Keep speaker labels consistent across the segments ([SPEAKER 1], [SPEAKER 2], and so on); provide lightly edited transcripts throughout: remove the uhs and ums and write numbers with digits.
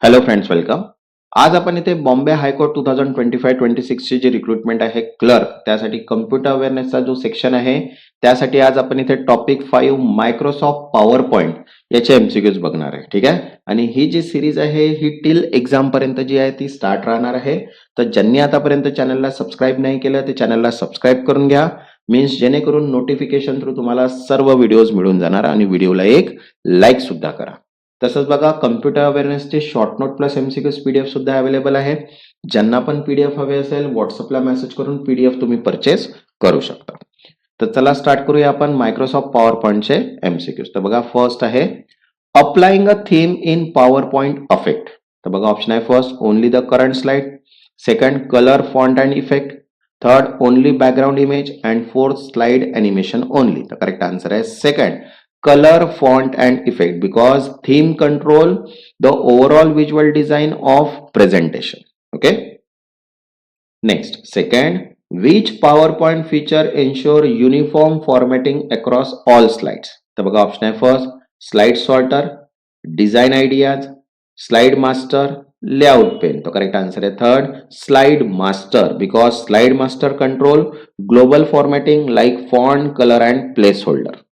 [SPEAKER 1] Hello friends, welcome. आज आपण इथे बॉम्बे हायकोर्ट 2025-26 ची जी रिक्रुटमेंट आहे क्लर्क, त्यासाठी कम्प्युटर अवेअरनेसचा जो सेक्शन आहे त्यासाठी आज आपण इथे टॉपिक 5 मायक्रोसॉफ्ट पॉवर पॉइंट याचे एमसीक्यूज बघणार आहे. ठीक आहे. आणि ही जी सिरीज आहे ही टिल एक्झाम पर्यंत जी आहे ती स्टार्ट राहणार आहे. तर ज्यांनी आतापर्यंत चॅनलला सबस्क्राईब नाही केलं ते चॅनलला सबस्क्राईब करून घ्या. मीन्स जेणेकरून नोटिफिकेशन थ्रू तुम्हाला सर्व व्हिडिओज मिळून जाणार आणि व्हिडिओला एक लाईक सुद्धा करा. तसंच बघा, कम्प्युटर अवेअरनेसचे short note plus MCQs PDF सुद्धा अवेलेबल आहे. ज्यांना पण पीडीएफ हवे असेल व्हॉट्सअपला मेसेज करून पीडीएफ तुम्ही परचेस करू शकता. तर चला स्टार्ट करूया आपण मायक्रोसॉफ्ट पॉवर पॉइंटचे एमसीक्यूज. तर बघा, फर्स्ट आहे applying a theme in power point affect. तर बघा, ऑप्शन आहे first only the current slide, second colour font and effect, third only background image and fourth slide animation only. तर correct answer आहे second, color font and effect, because theme control the overall visual design of presentation. Okay, next, second, which PowerPoint feature ensure uniform formatting across all slides? तर बघा, option आहे first slide sorter, design ideas, slide master, layout pane. तो correct answer आहे third, slide master, because slide master control global formatting like font, colour and placeholder.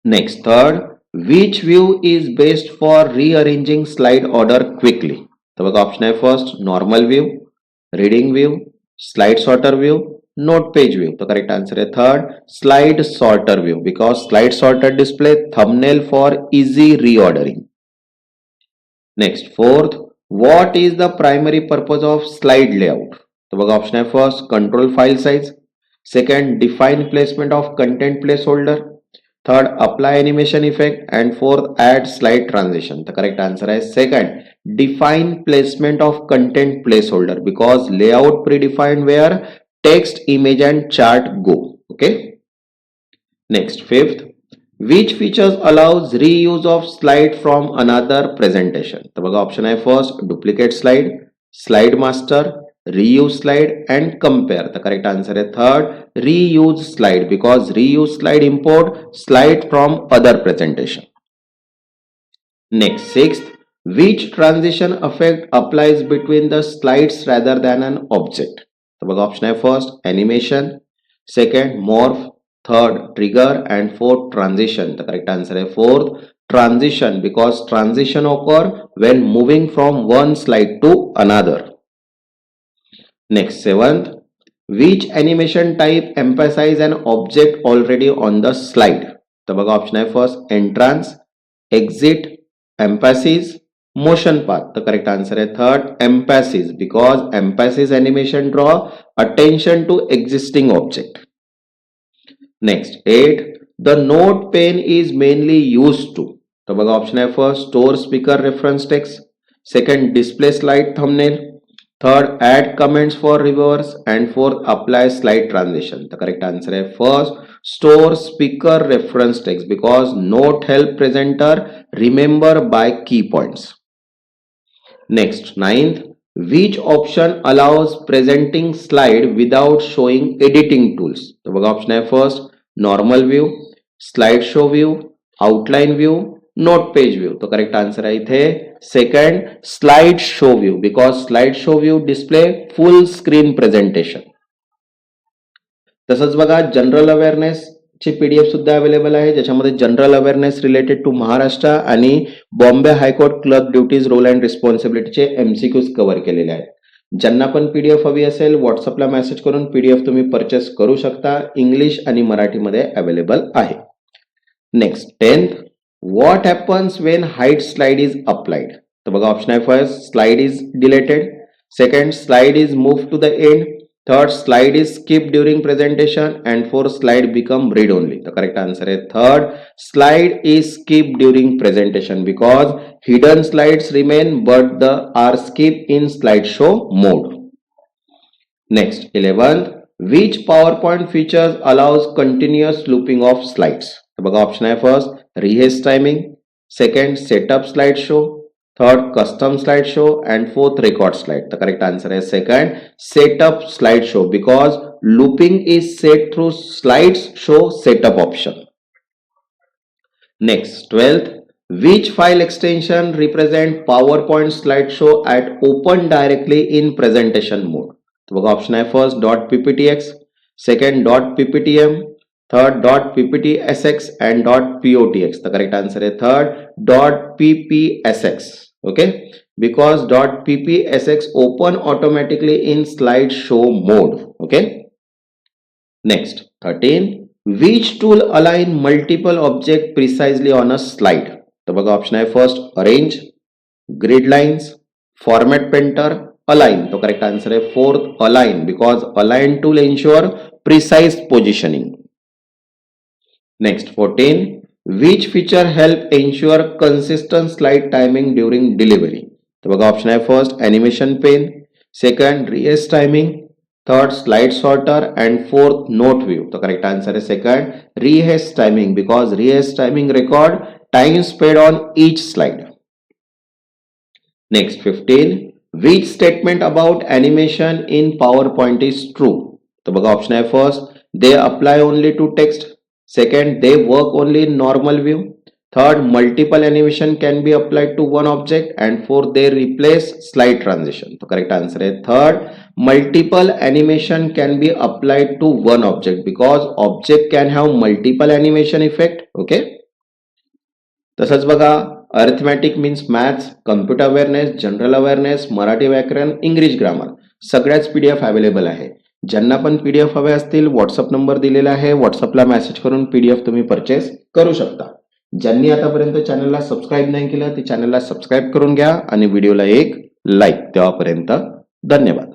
[SPEAKER 1] Next, third, which view is best for rearranging slide order quickly? तर बघा, option आहे first normal view, reading view, slide sorter view, note page view. तो correct answer आहे third, slide sorter view, because slide sorter display thumbnail for easy reordering. Next, fourth, what is the primary purpose of slide layout? तर बघा, option आहे first control file size, second define placement of content place holder, third apply animation effect, and fourth add slide transition. The correct answer is second, define placement of content placeholder, because layout predefined where text, image and chart go. Okay, next, fifth, which features allows reuse of slide from another presentation? The option is first duplicate slide, slide master, reuse slide and compare. The correct answer is third, reuse slide, because reuse slide import slide from other presentation. Next, sixth, which transition effect applies between the slides rather than an object? The option is first animation, second morph, third trigger and fourth transition. The correct answer is fourth, transition, because transition occur when moving from one slide to another. Next, seventh, which animation type emphasize an object already on the slide? तर बघा, option आहे first entrance, exit, emphasis, motion path. तर correct answer आहे third, emphasis, because emphasis animation draw attention to existing object. Next, eight, the note pane is mainly use to. तर बघा, option आहे first store speaker reference text, second display slide thumbnail, third add comments for reviewers, and fourth apply slide transition. The correct answer is first store speaker reference text, because note help presenter remember by key points. Next, ninth, which option allows presenting slide without showing editing tools? The option is first normal view, slideshow view, outline view, note page view. तो correct answer आहे इथे second, slide show view, because slide show view display full screen presentation. तसंच बघा, general awareness ची PDF सुद्धा available आहे, ज्याच्यामध्ये general awareness related to Maharashtra आणि Bombay high court clerk duties role and रिस्पॉन्सिबिलिटीचे एमसीक्यूज कव्हर केलेले आहेत. ज्यांना पण पीडीएफ हवी असेल व्हॉट्सअपला मेसेज करून पीडीएफ तुम्ही परचेस करू शकता. इंग्लिश आणि मराठीमध्ये अवेलेबल आहे. Next, 10th, what happens when hide slide is applied? तर बघा, ऑप्शन आहे first slide is deleted, second slide is moved to the end, third slide is skipped during presentation, and fourth slide become read only. The correct answer is third, slide is skipped during presentation, because hidden slides remain but the are skipped in slideshow mode. Next, 11th, which PowerPoint features allows continuous looping of slides? तर बघा, option आहे first rehash timing, second setup slideshow, third custom slideshow, and fourth record slide. The correct answer is second, setup slideshow, because looping is set through slideshow setup option. Next, 12th, Which file extension represent PowerPoint slideshow at open directly in presentation mode? तो बघा option आहे first .pptx, second .pptm, third .pptsx and .potx. The correct answer is third .ppsx. Okay, because .ppsx open automatically in slideshow mode. Okay. Next 13. Which tool align multiple object precisely on a slide? तो बघा option आहे first arrange, grid lines, format painter, align. तो correct answer आहे fourth align, because align tool ensure precise positioning. Next 14. Which feature help ensure consistent slide timing during delivery? तो बघा option आहे first animation pen, second rehearse timing, third slide sorter and fourth note view. The correct answer is second rehash timing, because rehash timing record time spent on each slide. Next 15. Which statement about animation in PowerPoint is true? तो बघा option आहे first they apply only to text, second they work only in normal view, third multiple animation can be applied to one object, and fourth they replace slide transition. तो correct answer है third multiple animation can be applied to one object, because object can have multiple animation effect. Okay, तसंच बघा arithmetic means maths, computer awareness, general awareness, Marathi व्याकरण, English grammar सगळ्याच PDF available आहे. ज्यांना पण PDF हवे असतील व्हॉट्सअप नंबर दिलेला आहे, व्हॉट्सअपला मेसेज करून पीडीएफ तुम्ही परचेस करू शकता. ज्यांनी आतापर्यंत चॅनलला सबस्क्राईब नाही केलं ते चॅनलला सबस्क्राईब करून घ्या आणि व्हिडिओला एक लाईक. तेव्हापर्यंत धन्यवाद.